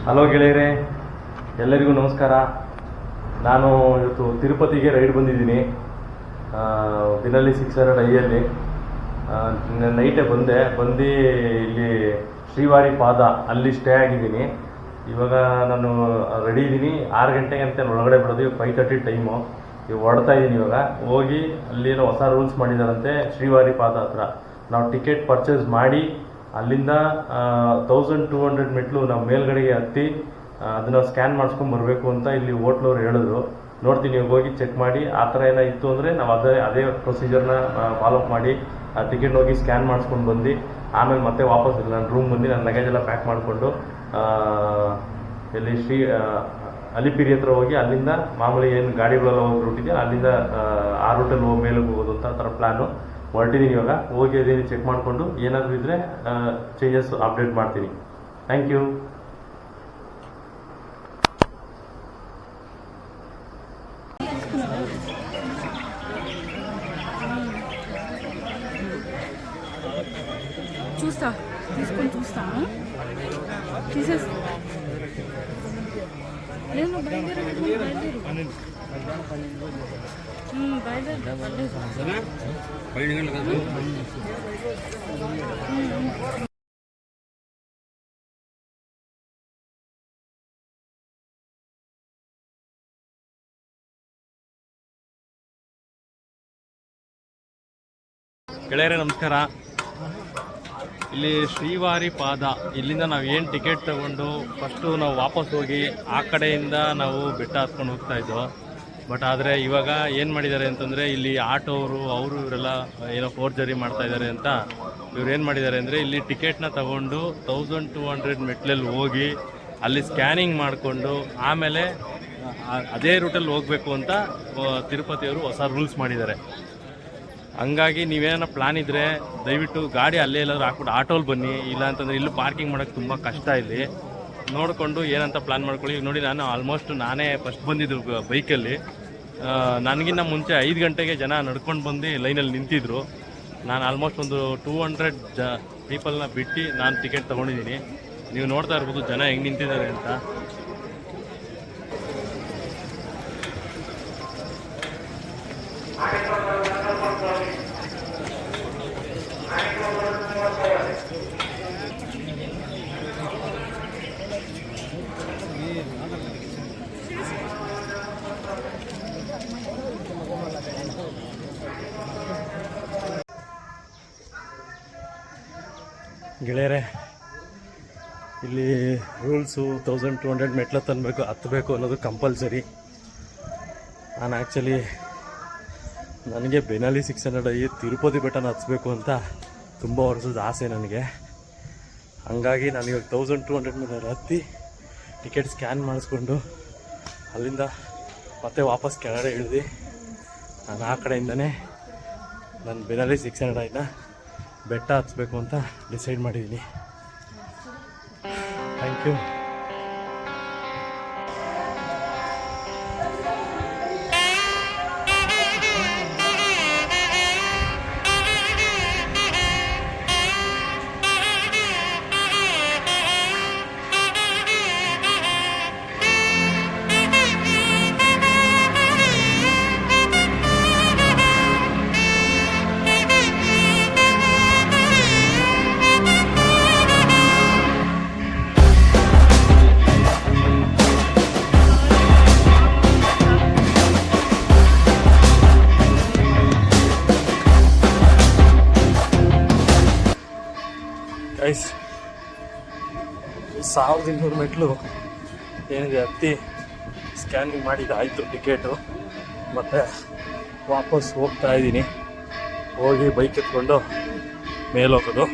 Hello ಗೆಳೆಯರೇ, ಎಲ್ಲರಿಗೂ ನಮಸ್ಕಾರ. ನಾನು ಇವತ್ತು ತಿರುಪತಿಗೆ ರೈಡ್ ಬಂದಿದ್ದೀನಿ. ದಿನಲ್ಲಿ 600 ಐಯಲ್ಲಿ ನೈಟೇ ಬಂದು ಇಲ್ಲಿ ಶ್ರೀವಾರಿ ಪಾದ ಅಲ್ಲಿ ಸ್ಟೇ ಆಗಿದ್ದೀನಿ. ಇವಾಗ ನಾನು ರೆಡಿ ಇದ್ದೀನಿ. 6 ಗಂಟೆಗೆ ಅಂತ ಒಳಗಡೆ ಬಿಡೋದು. 5:30 ಟೈಮು. ಇವಾಗ ಹೊರಡ್ತಾ ಇದ್ದೀನಿ. ಇವಾಗ ಹೋಗಿ ಅಲ್ಲೇನೋ ಹೊಸ ರೂಲ್ಸ್ ಮಾಡಿದಾರಂತೆ. ಶ್ರೀವಾರಿ ಪಾದ ಹತ್ರ ನಾವು ಟಿಕೆಟ್ ಪರ್ಚೇಸ್ ಮಾಡಿ ಅಲ್ಲಿಂದ 1200 ಮೆಟ್ಲು ನಾವು ಮೇಲ್ಗಡೆಗೆ ಹತ್ತಿ ಅದನ್ನು ಸ್ಕ್ಯಾನ್ ಮಾಡಿಸ್ಕೊಂಡು ಬರಬೇಕು ಅಂತ ಇಲ್ಲಿ ಹೋಟ್ಲವ್ರು ಹೇಳಿದ್ರು. ನೋಡ್ತೀನಿ, ಇವಾಗ ಹೋಗಿ ಚೆಕ್ ಮಾಡಿ ಆ ಥರ ಏನೋ ಇತ್ತು ಅಂದರೆ ನಾವು ಅದೇ ಪ್ರೊಸೀಜರ್ನ ಫಾಲೋಅಪ್ ಮಾಡಿ ಆ ಟಿಕೆಟ್ ಹೋಗಿ ಸ್ಕ್ಯಾನ್ ಮಾಡಿಸ್ಕೊಂಡು ಬಂದು ಆಮೇಲೆ ಮತ್ತೆ ವಾಪಸ್ ನನ್ನ ರೂಮ್ ಬಂದು ನನ್ನ ಲಗೇಜ್ ಎಲ್ಲ ಪ್ಯಾಕ್ ಮಾಡಿಕೊಂಡು ಇಲ್ಲಿ ಅಲಿಪಿರಿ ಹತ್ರ ಹೋಗಿ ಅಲ್ಲಿಂದ ಮಾಮೂಲಿ ಏನು ಗಾಡಿಗಳೆಲ್ಲ ಹೋಗಿ ರೂಟ್ ಇದೆಯಾ ಅಲ್ಲಿಂದ ಆ ರೂಟಲ್ಲಿ ಮೇಲೆ ಹೋಗೋದು ಅಂತ ಆ ಥರ ಪ್ಲ್ಯಾನು ಹೊರಟಿದ್ದೀನಿ. ಇವಾಗ ಹೋಗಿ ಅದೇನು ಚೆಕ್ ಮಾಡಿಕೊಂಡು ಏನಾದರೂ ಇದ್ದರೆ ಚೇಂಜಸ್ ಅಪ್ಡೇಟ್ ಮಾಡ್ತೀನಿ. Thank you. చూస్తా తీసేసి లేదు బయలుదేరు ಗೆಳೆಯರೇ ನಮಸ್ಕಾರ. ಇಲ್ಲಿ ಶ್ರೀವಾರಿ ಪಾದ ಇಲ್ಲಿಂದ ನಾವು ಏನು ಟಿಕೆಟ್ ತಗೊಂಡು ಫಸ್ಟು ನಾವು ವಾಪಸ್ ಹೋಗಿ ಆ ಕಡೆಯಿಂದ ನಾವು ಬೆಟ್ಟ ಹತ್ಕೊಂಡು ಹೋಗ್ತಾ ಇದ್ದೋ. ಬಟ್ ಆದರೆ ಇವಾಗ ಏನು ಮಾಡಿದ್ದಾರೆ ಅಂತಂದರೆ ಇಲ್ಲಿ ಆಟೋವರು ಅವರು ಇವರೆಲ್ಲ ಏನೋ ಫೋರ್ಜರಿ ಮಾಡ್ತಾ ಇದ್ದಾರೆ ಅಂತ ಇವ್ರು ಏನು ಮಾಡಿದ್ದಾರೆ ಅಂದರೆ ಇಲ್ಲಿ ಟಿಕೆಟ್ನ ತಗೊಂಡು 1200 ಮೆಟ್ಲಲ್ಲಿ ಹೋಗಿ ಅಲ್ಲಿ ಸ್ಕ್ಯಾನಿಂಗ್ ಮಾಡಿಕೊಂಡು ಆಮೇಲೆ ಅದೇ ರೂಟಲ್ಲಿ ಹೋಗಬೇಕು ಅಂತ ತಿರುಪತಿಯವರು ಹೊಸ ರೂಲ್ಸ್ ಮಾಡಿದ್ದಾರೆ. ಹಂಗಾಗಿ ನೀವೇನೋ ಪ್ಲಾನ್ ಇದ್ದರೆ ದಯವಿಟ್ಟು ಗಾಡಿ ಅಲ್ಲೇ ಎಲ್ಲಾದ್ರೂ ಹಾಕ್ಬಿಟ್ಟು ಆಟೋಲ್ಲಿ ಬನ್ನಿ, ಇಲ್ಲ ಅಂತಂದರೆ ಇಲ್ಲೂ ಪಾರ್ಕಿಂಗ್ ಮಾಡೋಕ್ಕೆ ತುಂಬ ಕಷ್ಟ ಇಲ್ಲಿ. ನೋಡಿಕೊಂಡು ಏನಂತ ಪ್ಲಾನ್ ಮಾಡ್ಕೊಳ್ಳಿ. ಈಗ ನೋಡಿ, ನಾನು ಆಲ್ಮೋಸ್ಟ್ ನಾನೇ ಫಸ್ಟ್ ಬಂದಿದ್ದು ಬೈಕಲ್ಲಿ. ನನಗಿನ್ನ ಮುಂಚೆ 5 ಗಂಟೆಗೆ ಜನ ನಡ್ಕೊಂಡು ಬಂದು ಲೈನಲ್ಲಿ ನಿಂತಿದ್ರು. ನಾನು ಆಲ್ಮೋಸ್ಟ್ ಒಂದು 200 ಪೀಪಲ್ನ ಬಿಟ್ಟು ನಾನು ಟಿಕೆಟ್ ತೊಗೊಂಡಿದ್ದೀನಿ. ನೀವು ನೋಡ್ತಾ ಇರ್ಬೋದು ಜನ ಹೆಂಗೆ ನಿಂತಿದ್ದಾರೆ ಅಂತ. ಗೆಳೆಯರೆ, ಇಲ್ಲಿ ರೂಲ್ಸು 1200 ಮೆಟ್ಲು ಹತ್ತಬೇಕು ಅನ್ನೋದು ಕಂಪಲ್ಸರಿ. ನಾನು ಆ್ಯಕ್ಚುಲಿ ನನಗೆ ಬೆನಾಲಿ 600 ತಿರುಪತಿ ಬೆಟ್ಟನ ಹತ್ಬೇಕು ಅಂತ ತುಂಬ ವರ್ಷದ ಆಸೆ ನನಗೆ. ಹಂಗಾಗಿ ನಾನು ಇವಾಗ 1200 ಮೀಟರ್ ಹತ್ತಿ ಟಿಕೆಟ್ ಸ್ಕ್ಯಾನ್ ಮಾಡಿಸ್ಕೊಂಡು ಅಲ್ಲಿಂದ ಮತ್ತೆ ವಾಪಸ್ ಕೆಳಗಡೆ ಇಳಿದು ನಾನು ಆ ಕಡೆಯಿಂದನೇ ನಾನು ಬೆನಾಲಿ 600 ಬೆಟ್ಟ ಹತ್ಬೇಕು ಅಂತ ಡಿಸೈಡ್ ಮಾಡಿದ್ದೀನಿ. Thank you. ಗೈಸ್, 1200 ಮೆಟ್ಲು ಏನಿದೆ ಹತ್ತಿ ಸ್ಕ್ಯಾನಿಂಗ್ ಮಾಡಿದ್ದಾಯಿತು ಟಿಕೆಟು. ಮತ್ತು ವಾಪಸ್ ಹೋಗ್ತಾ ಇದ್ದೀನಿ. ಹೋಗಿ ಬೈಕ್ ಎತ್ಕೊಂಡು ಮೇಲೆ ಹೋಗೋದು.